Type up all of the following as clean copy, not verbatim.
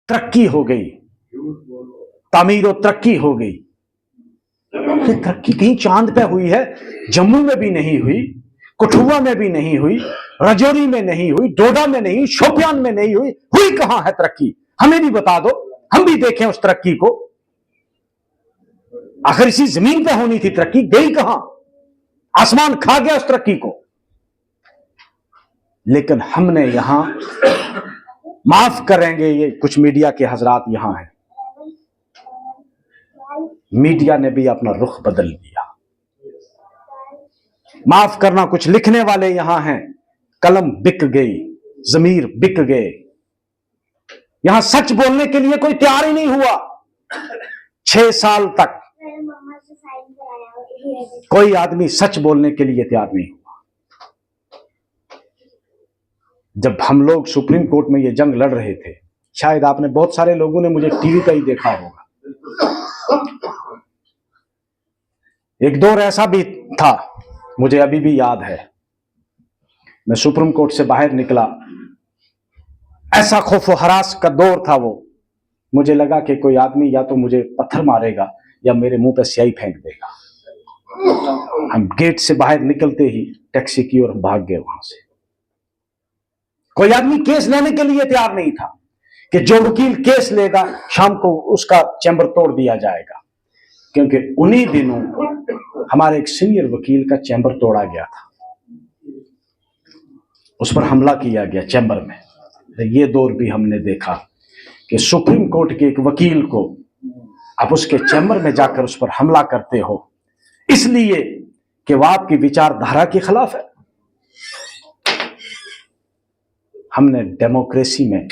तरक्की हो गई, तामीर और तरक्की हो गई। ये तरक्की कहीं चांद पे हुई है? जम्मू में भी नहीं हुई, कठुआ में भी नहीं हुई, राजौरी में नहीं हुई, डोडा में नहीं, शोपियान में नहीं हुई। हुई कहां है तरक्की? हमें भी बता दो, हम भी देखें उस तरक्की को। आखिर इसी जमीन पे होनी थी तरक्की, गई कहां? आसमान खा गया उस तरक्की को। लेकिन हमने यहां, माफ करेंगे ये कुछ मीडिया के हजरात यहां हैं, मीडिया ने भी अपना रुख बदल दिया। माफ करना, कुछ लिखने वाले यहां हैं, कलम बिक गई, जमीर बिक गए। यहां सच बोलने के लिए कोई तैयार ही नहीं हुआ। 6 साल तक कोई आदमी सच बोलने के लिए तैयार नहीं हुआ। जब हम लोग सुप्रीम कोर्ट में ये जंग लड़ रहे थे, शायद आपने, बहुत सारे लोगों ने मुझे टीवी पे ही देखा होगा, एक दौर ऐसा भी था, मुझे अभी भी याद है, मैं सुप्रीम कोर्ट से बाहर निकला, ऐसा खौफ हरास का दौर था वो। मुझे लगा कि कोई आदमी या तो मुझे पत्थर मारेगा या मेरे मुंह पे स्याही फेंक देगा। हम गेट से बाहर निकलते ही टैक्सी की ओर भाग गए। वहां से कोई आदमी केस लेने के लिए तैयार नहीं था कि जो वकील केस लेगा शाम को उसका चैम्बर तोड़ दिया जाएगा, क्योंकि उन्हीं दिनों हमारे एक सीनियर वकील का चैम्बर तोड़ा गया था, उस पर हमला किया गया चैम्बर में। ये दौर भी हमने देखा कि सुप्रीम कोर्ट के एक वकील को आप उसके चैम्बर में जाकर उस पर हमला करते हो, इसलिए कि वह आपकी विचारधारा के खिलाफ है। हमने डेमोक्रेसी में,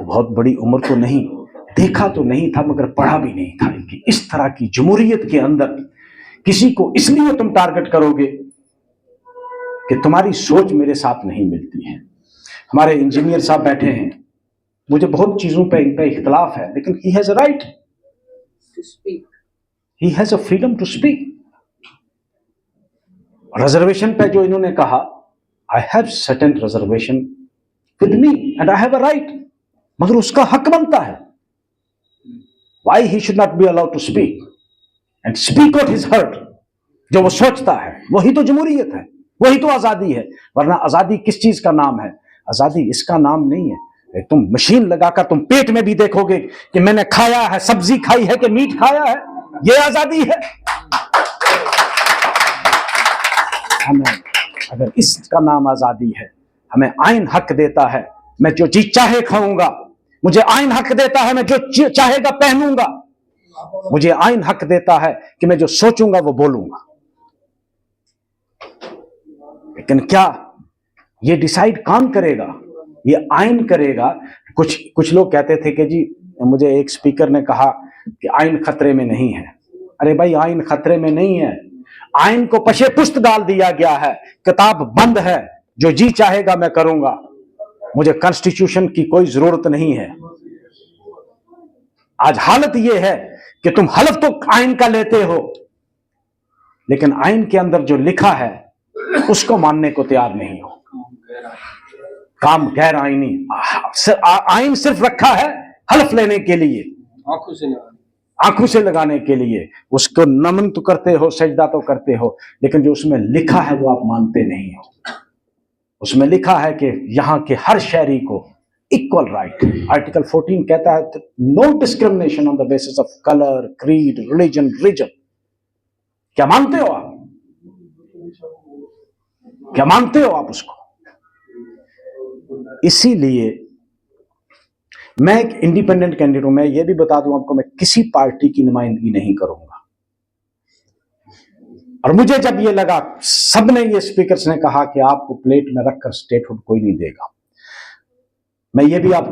बहुत बड़ी उम्र तो नहीं, देखा तो नहीं था मगर पढ़ा भी नहीं था कि इस तरह की जमहूरियत के अंदर किसी को इसलिए तुम टारगेट करोगे कि तुम्हारी सोच मेरे साथ नहीं मिलती है। हमारे इंजीनियर साहब बैठे हैं, मुझे बहुत चीजों पे इन पे इख्तलाफ है, लेकिन he has a right to speak, he has a freedom to speak. Reservation पे जो इन्होंने कहा, I have certain reservation with me and I have a right, मगर उसका हक बनता है। Why he should not be allowed to speak and speak what is hurt? जो वो सोचता है वही तो जमहूरियत है, वही तो आजादी है। वरना आजादी किस चीज का नाम है? आजादी इसका नाम नहीं है। तुम मशीन लगाकर तुम पेट में भी देखोगे कि मैंने खाया है, सब्जी खाई है कि मीट खाया है, ये आजादी है। हमें अगर इसका नाम आजादी है, हमें आइन हक देता है मैं जो चीज चाहे खाऊंगा, मुझे आइन हक देता है मैं जो चाहेगा पहनूंगा, मुझे आइन हक देता है कि मैं जो सोचूंगा वो बोलूंगा। लेकिन क्या ये डिसाइड कौन करेगा? ये आइन करेगा। कुछ लोग कहते थे कि जी, मुझे एक स्पीकर ने कहा कि आइन खतरे में नहीं है। अरे भाई, आइन खतरे में नहीं है, आइन को पशे पुष्ट डाल दिया गया है, किताब बंद है, जो जी चाहेगा मैं करूंगा, मुझे कॉन्स्टिट्यूशन की कोई जरूरत नहीं है। आज हालत यह है कि तुम हलफ तो आइन का लेते हो, लेकिन आइन के अंदर जो लिखा है उसको मानने को तैयार नहीं हो। काम गैर आईनी, आइन सिर्फ रखा है हलफ लेने के लिए, आंखों से लगाने के लिए। उसको नमन तो करते हो, सजदा तो करते हो, लेकिन जो उसमें लिखा है वो आप मानते नहीं हो। उसमें लिखा है कि यहां के हर शहरी को इक्वल राइट। आर्टिकल 14 कहता है no discrimination on the basis of colour, creed, religion, region. क्या मानते हो आप? क्या मानते हो आप उसको? इसीलिए मैं एक इंडिपेंडेंट कैंडिडेट हूं। मैं ये भी बता दूं आपको, मैं किसी पार्टी की नुमाइंदगी नहीं करूंगा। और मुझे जब ये लगा, सबने ये स्पीकर्स ने कहा कि आपको प्लेट में रखकर स्टेटहुड कोई नहीं देगा, मैं ये भी आप